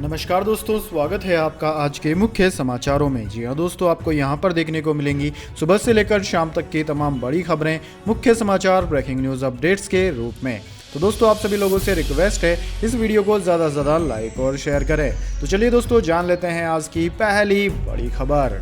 नमस्कार दोस्तों, स्वागत है आपका आज के मुख्य समाचारों में। जी हाँ दोस्तों, आपको यहाँ पर देखने को मिलेंगी सुबह से लेकर शाम तक की तमाम बड़ी खबरें, मुख्य समाचार, ब्रेकिंग न्यूज़ अपडेट्स के रूप में। तो दोस्तों, आप सभी लोगों से रिक्वेस्ट है इस वीडियो को ज़्यादा से ज़्यादा लाइक और शेयर करें। तो चलिए दोस्तों, जान लेते हैं आज की पहली बड़ी खबर।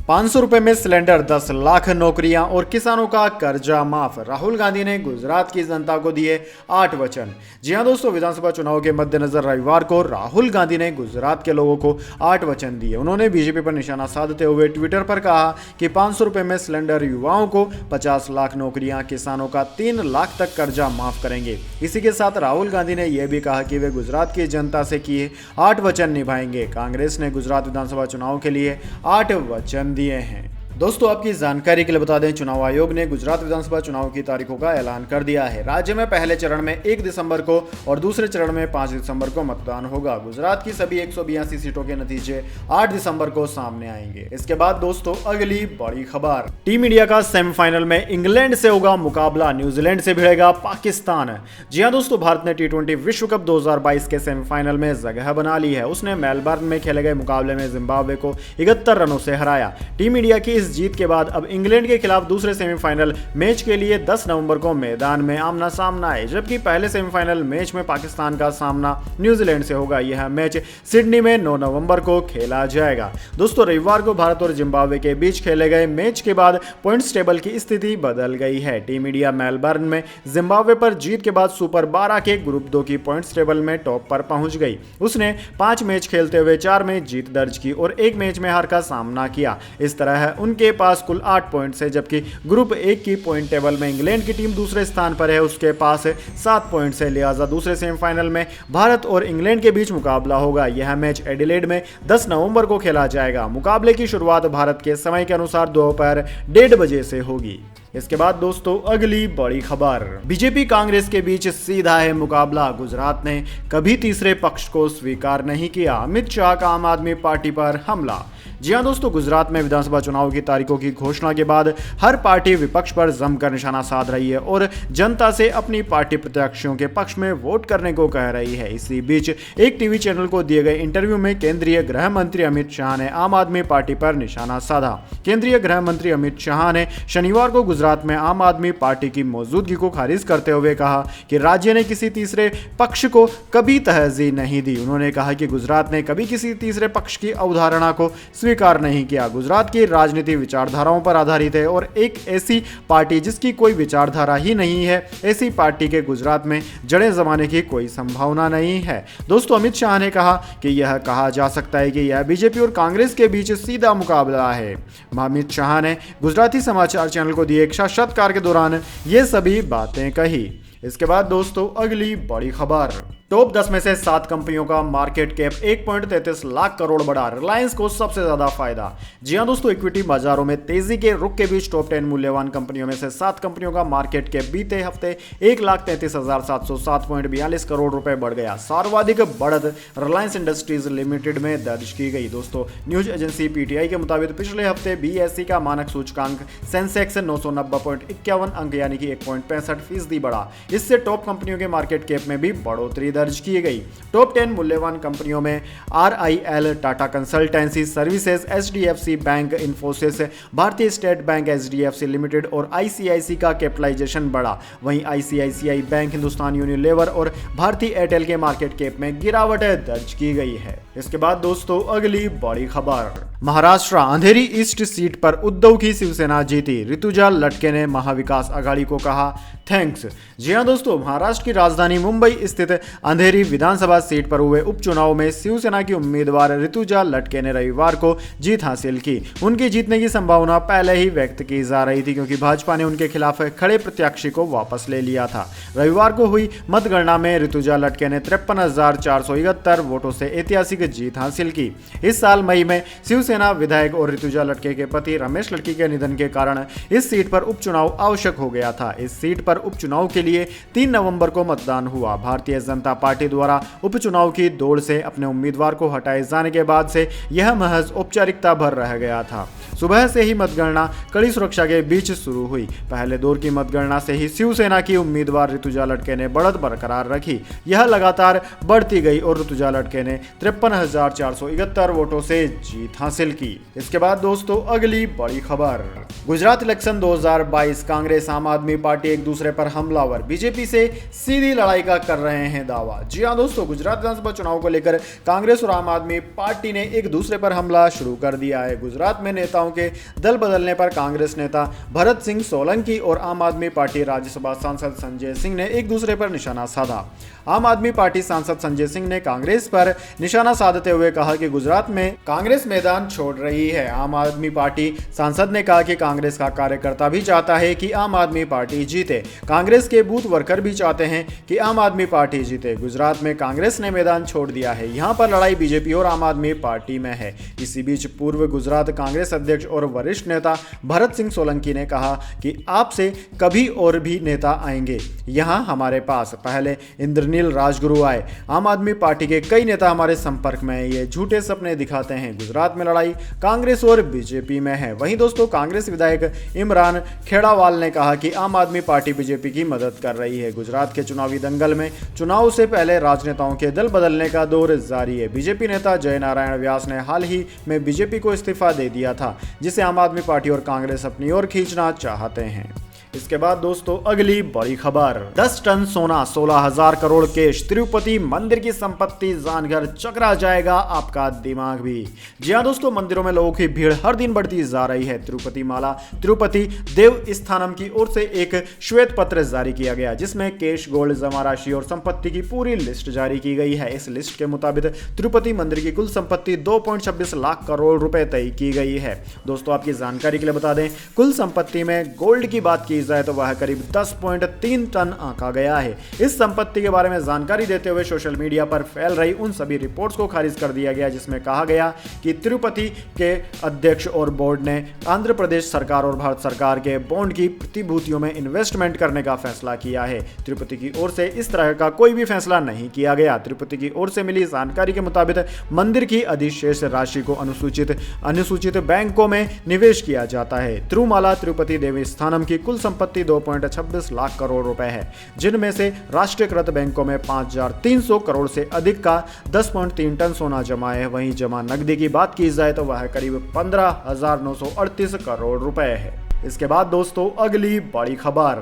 500 रुपए में सिलेंडर, 10 लाख नौकरियां और किसानों का कर्जा माफ। राहुल गांधी ने गुजरात की जनता को दिए 8 वचन। जी हां दोस्तों, विधानसभा चुनाव के मद्देनजर रविवार को राहुल गांधी ने गुजरात के लोगों को 8 वचन दिए। उन्होंने बीजेपी पर निशाना साधते हुए ट्विटर पर कहा कि 500 रुपए में सिलेंडर, युवाओं को 50 लाख नौकरियां, किसानों का 3 लाख तक कर्जा माफ करेंगे। इसी के साथ राहुल गांधी ने यह भी कहा कि वे गुजरात की जनता से किए 8 वचन निभाएंगे। कांग्रेस ने गुजरात विधानसभा चुनाव के लिए 8 वचन दिए हैं। दोस्तों, आपकी जानकारी के लिए बता दें, चुनाव आयोग ने गुजरात विधानसभा चुनाव की तारीखों का ऐलान कर दिया है। राज्य में पहले चरण में 1 दिसंबर को और दूसरे चरण में 5 दिसंबर को मतदान होगा। गुजरात की सभी 182 सीटों के नतीजे 8 दिसंबर को सामने आएंगे। इसके बाद दोस्तों, अगली बड़ी खबर। टीम इंडिया का सेमीफाइनल में इंग्लैंड से होगा मुकाबला, न्यूजीलैंड से भिड़ेगा पाकिस्तान। जी हां दोस्तों, भारत ने T20 विश्व कप 2022 के सेमीफाइनल में जगह बना ली है। उसने मेलबर्न में खेले गए मुकाबले में जिम्बाब्वे को 71 रनों से हराया। टीम इंडिया की जीत के बाद अब इंग्लैंड के खिलाफ दूसरे सेमीफाइनल मैच के लिए 10 नवंबर को मैदान में आमना सामना है, जबकि पहले सेमीफाइनल मैच में पाकिस्तान का सामना न्यूजीलैंड से होगा। यह मैच सिडनी में 9 नवंबर को खेला जाएगा। दोस्तों, रविवार को भारत और जिम्बाब्वे के बीच खेले गए मैच के बाद पॉइंट्स टेबल की स्थिति बदल गई है। टीम इंडिया मेलबर्न में जिम्बाब्वे पर जीत के बाद सुपर 12 के ग्रुप 2 की पॉइंट्स टेबल में टॉप पर पहुंच गई। उसने 5 मैच खेलते हुए 4 में जीत दर्ज की और 1 मैच में हार का सामना किया। इस तरह उनके पास कुल 8 पॉइंट्स है, जबकि ग्रुप 1 की पॉइंट टेबल में इंग्लैंड की टीम दूसरे स्थान पर है, उसके पास 7 पॉइंट्स है। लिहाजा दूसरे सेमीफाइनल में भारत और इंग्लैंड के बीच मुकाबला होगा। यह मैच एडिलेड में 10 नवंबर को खेला जाएगा। मुकाबले की शुरुआत भारत के समय के अनुसार दोपहर 1:30 बजे से होगी। इसके बाद दोस्तों, अगली बड़ी खबर। बीजेपी कांग्रेस के बीच सीधा है मुकाबला, गुजरात ने कभी तीसरे पक्ष को स्वीकार नहीं किया। अमित शाह का आम आदमी पार्टी पर हमला। जी हां दोस्तों, गुजरात में विधानसभा चुनाव की तारीखों की घोषणा के बाद हर पार्टी विपक्ष पर जमकर निशाना साध रही है और जनता से अपनी पार्टी प्रत्याशियों के पक्ष में वोट करने को कह रही है। इसी बीच एक टीवी चैनल को दिए गए इंटरव्यू में केंद्रीय गृह मंत्री अमित शाह ने आम आदमी पार्टी पर निशाना साधा। केंद्रीय गृह मंत्री अमित शाह ने शनिवार को गुजरात में आम आदमी पार्टी की मौजूदगी को खारिज करते हुए कहा कि राज्य ने किसी तीसरे पक्ष को कभी तरजीह नहीं दी। उन्होंने कहा कि गुजरात ने कभी किसी तीसरे पक्ष की अवधारणा को स्वीकार नहीं किया। गुजरात की राजनीति विचारधाराओं पर आधारित है और एक ऐसी पार्टी जिसकी कोई विचारधारा ही नहीं है, ऐसी पार्टी के गुजरात में जड़ें जमाने की कोई संभावना नहीं है। दोस्तों, अमित शाह ने कहा कि यह कहा जा सकता है कि यह बीजेपी और कांग्रेस के बीच सीधा मुकाबला है। अमित शाह ने गुजराती समाचार चैनल को दिए एक साक्षात्कार के दौरान ये सभी बातें कही। इसके बाद दोस्तों, अगली बड़ी खबर। टॉप 10 में से 7 कंपनियों का मार्केट कैप 1.33 लाख करोड़ बढ़ा, रिलायंस को सबसे ज्यादा फायदा। जी हां दोस्तों, इक्विटी बाजारों में तेजी के रुख के बीच टॉप 10 मूल्यवान कंपनियों में से 7 कंपनियों का मार्केट कैप बीते हफ्ते 1,33,707.42 करोड़ रुपए बढ़ गया। सर्वाधिक बढ़त रिलायंस इंडस्ट्रीज लिमिटेड में दर्ज की गई। दोस्तों, न्यूज एजेंसी पीटीआई के मुताबिक पिछले हफ्ते बीएसई का मानक सूचकांक सेंसेक्स 990.51 अंक यानी कि 1.65% बढ़ा। इससे टॉप कंपनियों के मार्केट कैप में भी बढ़ोतरी दर्ज की गई। टॉप 10 मूल्यवान कंपनियों में RIL, Tata consultancy services, HDFC bank, Infosys, भारतीय स्टेट बैंक, एचडीएफसी लिमिटेड और आईसीआईसी का कैपिटलाइजेशन बढ़ा। वहीं आईसीआईसीआई बैंक, हिंदुस्तान यूनिलीवर और भारतीय एयरटेल के मार्केट कैप में गिरावट दर्ज की गई है। इसके बाद दोस्तों, अगली बड़ी खबर। महाराष्ट्र अंधेरी ईस्ट सीट पर उद्धव की शिवसेना जीती, ऋतुजा लटके ने महाविकास आघाड़ी को कहा थैंक्स। जी हां दोस्तों, महाराष्ट्र की राजधानी मुंबई स्थित अंधेरी विधानसभा सीट पर हुए उपचुनाव में शिवसेना की उम्मीदवार ऋतुजा लटके ने रविवार को जीत हासिल की। उनकी जीतने की संभावना पहले ही व्यक्त की जा रही थी, क्योंकि भाजपा ने उनके खिलाफ खड़े प्रत्याशी को वापस ले लिया था। रविवार को हुई मतगणना में ऋतुजा लटके ने 53,471 वोटों से ऐतिहासिक जीत हासिल की। इस साल मई में शिवसेना विधायक और ऋतुजा लटके के पति रमेश लटके के निधन के कारण इस सीट पर उपचुनाव आवश्यक हो गया था। इस सीट पर उपचुनाव के लिए 3 नवंबर को मतदान हुआ। भारतीय जनता पार्टी द्वारा उपचुनाव की दौड़ से अपने उम्मीदवार को हटाए जाने के बाद से यह महज औपचारिकता भर रह गया था। सुबह से ही मतगणना कड़ी सुरक्षा के बीच शुरू हुई। पहले दौर की मतगणना से ही शिवसेना की उम्मीदवार ऋतुजा लटके ने बढ़त बरकरार रखी। यह लगातार बढ़ती गई और ऋतुजा लटके ने 53,471 वोटों से जीत हासिल की। इसके बाद दोस्तों अगली बड़ी खबर, गुजरात इलेक्शन 2022, कांग्रेस आम आदमी पार्टी एक दूसरे पर हमलावर, बीजेपी से सीधी लड़ाई का कर रहे हैं दावा। जी हां दोस्तों, गुजरात विधानसभा चुनाव को लेकर कांग्रेस और आम आदमी पार्टी ने एक दूसरे पर हमला शुरू कर दिया है। गुजरात में नेताओं के दल बदलने पर कांग्रेस नेता भरत सिंह सोलंकी और आम आदमी पार्टी राज्यसभा सांसद संजय सिंह ने एक दूसरे पर निशाना साधा। आम आदमी पार्टी सांसद संजय सिंह ने कांग्रेस पर निशाना साधते हुए कहा कि गुजरात में कांग्रेस मैदान छोड़ रही है। आम आदमी पार्टी सांसद ने कहा कि कांग्रेस का कार्यकर्ता भी चाहता है कि आम आदमी पार्टी जीते। कांग्रेस के बूथ वर्कर भी चाहते हैं कि आम आदमी पार्टी जीते। गुजरात में कांग्रेस ने मैदान छोड़ दिया है। यहां पर लड़ाई बीजेपी और आम आदमी पार्टी में है। इसी बीच पूर्व गुजरात कांग्रेस अध्यक्ष और वरिष्ठ नेता भरत सिंह सोलंकी ने कहा कि आपसे कभी और भी नेता आएंगे यहां हमारे पास। पहले इंद्रनील राजगुरु आए। आम आदमी पार्टी के कई नेता हमारे संपर्क में हैं। ये झूठे सपने दिखाते हैं। गुजरात में लड़ाई कांग्रेस और बीजेपी में है। वहीं दोस्तों कांग्रेस विधायक इमरान खेड़ावाल ने कहा कि आम आदमी पार्टी बीजेपी की मदद कर रही है। गुजरात के चुनावी दंगल में चुनाव से पहले राजनेताओं के दल बदलने का दौर जारी है। बीजेपी नेता जय नारायण व्यास ने हाल ही में बीजेपी को इस्तीफा दे दिया था, जिसे आम आदमी पार्टी और कांग्रेस अपनी ओर खींचना चाहते हैं। इसके बाद दोस्तों अगली बड़ी खबर, 10 टन सोना 16,000 करोड़ कैश, तिरुपति मंदिर की संपत्ति जानकर चकरा जाएगा आपका दिमाग भी। जी हां दोस्तों, मंदिरों में लोगों की भीड़ हर दिन बढ़ती जा रही है। तिरुपति माला तिरुपति देव स्थानम की ओर से एक श्वेत पत्र जारी किया गया, जिसमें कैश, गोल्ड, जमा राशि और संपत्ति की पूरी लिस्ट जारी की गई है। इस लिस्ट के मुताबिक तिरुपति मंदिर की कुल संपत्ति 2.26 लाख करोड़ रुपए तय की गई है। दोस्तों आपकी जानकारी के लिए बता दें, कुल संपत्ति में गोल्ड की बात की जाए तो वह करीब 10.3 टन आंका गया है। इस संपत्ति के बारे में जानकारी देते हुए सोशल मीडिया पर फैल रही उन सभी रिपोर्ट्स को खारिज कर दिया गया, जिसमें कहा गया कि तिरुपति के अध्यक्ष और बोर्ड ने आंध्र प्रदेश सरकार और भारत सरकार के बॉन्ड की प्रतिभूतियों में इन्वेस्टमेंट करने का फैसला किया है। तिरुपति की ओर से इस तरह का कोई भी फैसला नहीं किया गया। तिरुपति की ओर से मिली जानकारी के मुताबिक मंदिर की अधिशेष राशि को अनुसूचित बैंकों में निवेश किया जाता है। तिरुमाला तिरुपति देवस्थानम की कुल संपत्ति 2.26 लाख करोड़ रुपए है, जिनमें से राष्ट्रीयकृत बैंकों में 5,300 करोड़ से अधिक का 10.3 टन सोना जमा है। वहीं जमा नकदी की बात की जाए तो वह करीब 15,938 करोड़ रुपए है। इसके बाद दोस्तों अगली बड़ी खबर,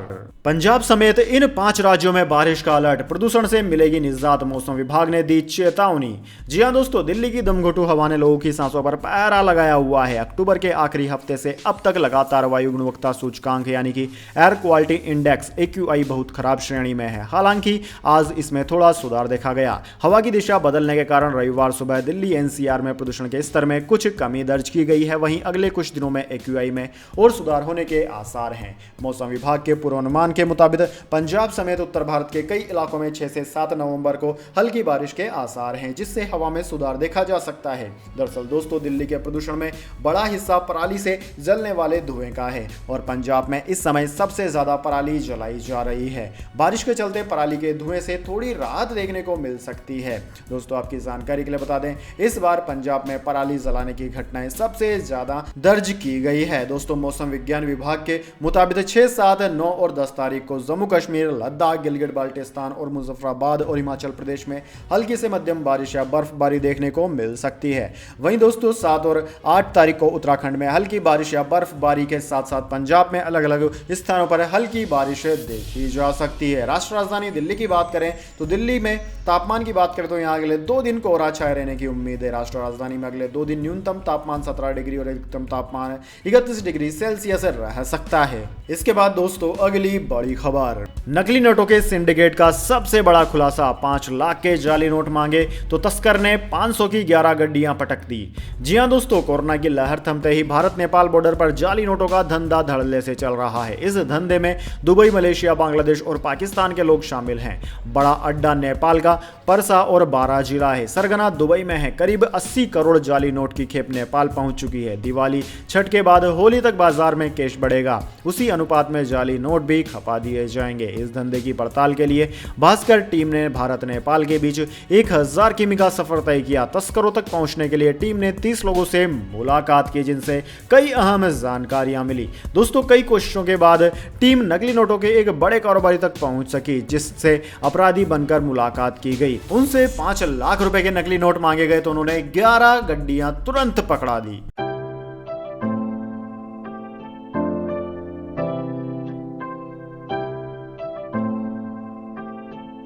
पंजाब समेत इन 5 राज्यों में बारिश का अलर्ट, प्रदूषण से मिलेगी निजात, मौसम विभाग ने दी चेतावनी। जी हां दोस्तों, दिल्ली की दमघोटू हवा ने लोगों की सांसों पर पहरा लगाया हुआ है। अक्टूबर के आखिरी हफ्ते से अब तक लगातार वायु गुणवत्ता सूचकांक यानी कि एयर क्वालिटी इंडेक्स AQI बहुत खराब श्रेणी में है। हालांकि आज इसमें थोड़ा सुधार देखा गया। हवा की दिशा बदलने के कारण रविवार सुबह दिल्ली NCR में प्रदूषण के स्तर में कुछ कमी दर्ज की गई है। वहीं अगले कुछ दिनों में AQI में और सुधार होने के आसार हैं। मौसम विभाग के पूर्वानुमान के मुताबिक पंजाब समेत उत्तर भारत के कई इलाकों में 6 से 7 नवंबर को हल्की बारिश के आसार हैं, जिससे हवा में सुधार देखा जा सकता है। दरअसल दोस्तों, दिल्ली के प्रदूषण में बड़ा हिस्सा पराली से जलने वाले धुएं का है और पंजाब में इस समय सबसे ज्यादा पराली जलाई जा रही है। बारिश के चलते पराली के धुएं से थोड़ी राहत देखने को मिल सकती है। दोस्तों आपकी जानकारी के लिए बता दें, इस बार पंजाब में पराली जलाने की घटनाएं सबसे ज्यादा दर्ज की गई है। दोस्तों मौसम विज्ञान विभाग के मुताबिक 6, 7, 9 और 10 तारीख को जम्मू कश्मीर, लद्दाख, गिलगित बाल्टिस्तान और मुजफ्फराबाद और हिमाचल प्रदेश में हल्की से मध्यम बारिश या बर्फबारी देखने को मिल सकती है। वहीं दोस्तों 7 और 8 तारीख को उत्तराखंड में हल्की बारिश या बर्फबारी के साथ साथ पंजाब में अलग अलग स्थानों पर हल्की बारिश देखी जा सकती है। राष्ट्र राजधानी दिल्ली की बात करें तो दिल्ली में तापमान की बात करें तो यहाँ अगले 2 दिन कोहरा छाए रहने की उम्मीद है। राष्ट्र राजधानी में अगले 2 दिन न्यूनतम तापमान 17 डिग्री और अधिकतम तापमान 31 डिग्री सेल्सियस रह सकता है। इसके बाद दोस्तों अगली बड़ी खबर, नकली नोटों के सिंडिकेट का सबसे बड़ा खुलासा, 5 लाख के जाली नोट मांगे तो तस्कर ने 500 की 11 गड्डियां पटक दी। जी हां दोस्तों, कोरोना की लहर थमते ही भारत नेपाल बॉर्डर पर जाली नोटों का धंधा धड़ल्ले से चल रहा है। इस धंधे में दुबई, मलेशिया, बांग्लादेश और पाकिस्तान के लोग शामिल हैं। बड़ा अड्डा नेपाल का परसा और बारा जिला है। सरगना दुबई में है। करीब 80 करोड़ जाली नोट की खेप नेपाल पहुंच चुकी है। दिवाली, छठ के बाद होली तक बाजार में कैश बढ़ेगा, उसी अनुपात में जाली नोट भी खपा दिए जाएंगे। इस धंधे की पड़ताल के लिए भास्कर टीम ने भारत नेपाल के बीच 1000 किमी का सफर तय किया। तस्करों तक पहुंचने के लिए टीम ने 30 लोगों से मुलाकात की, जिनसे कई अहम जानकारियां मिली। दोस्तों, कई कोशिशों के बाद टीम नकली नोटों के एक बड़े कारोबारी तक पहुंच सकी, जिससे अपराधी बनकर मुलाकात की गई। उनसे 5 लाख रुपए के नकली नोट मांगे गए तो उन्होंने 11 गड्डियां तुरंत पकड़ा दी।